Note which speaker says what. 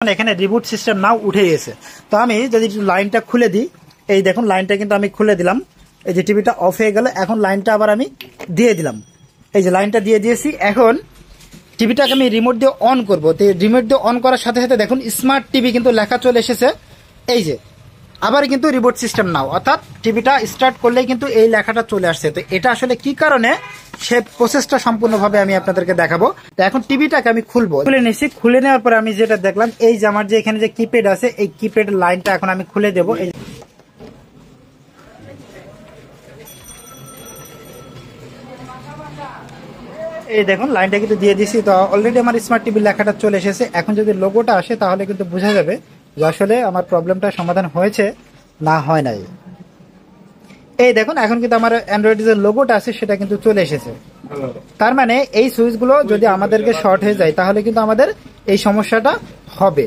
Speaker 1: এখানে reboot system নাও উঠে গেছে। তো আমি যদি লাইনটা খুলে দিই, এই দেখুন লাইনটা কিন্তু আমি খুলে দিলাম, এই যে টিভিটা অফ হয়ে গেল। এখন লাইনটা আবার আমি দিয়ে দিলাম, এই যে লাইনটা দিয়ে দিয়েছি। এখন টিভিটাকে আমি রিমোট দিয়ে অন করবো। তো রিমোট দিয়ে অন করার সাথে সাথে দেখুন স্মার্ট টিভি কিন্তু লেখা চলে এসেছে, এই যে আবার কিন্তু রিমোট সিস্টেম নাও, অর্থাৎ টিভিটা স্টার্ট করলেই কিন্তু এই লেখাটা চলে আসছে। তো এটা আসলে কি কারণে, সে প্রসেসটা সম্পূর্ণভাবে আমি আপনাদেরকে দেখাবো। তো এখন টিভিটাকে আমি খুলবো, খুলে নিচ্ছি। খুলে নেওয়ার পরে আমি যেটা দেখলাম, এই যে আমার যে এখানে যে কিপ্যাড আছে, এই কিপ্যাড লাইনটা এখন আমি খুলে দেবো। এই দেখুন লাইনটা কিন্তু দিয়ে দিছি। তো অলরেডি আমার স্মার্ট টিভি লেখাটা চলে এসেছে। এখন যদি লোগোটা আসে তাহলে কিন্তু বোঝা যাবে যে আসলে আমার প্রবলেমটা সমাধান হয়েছে না হয় নাই। এই দেখুন এখন কিন্তু আমার অ্যান্ড্রয়েড যে লোগোটা আছে সেটা কিন্তু চলে এসেছে। তার মানে এই সুইচগুলো যদি আমাদেরকে শর্ট হয়ে যায় তাহলে কিন্তু আমাদের এই সমস্যাটা হবে।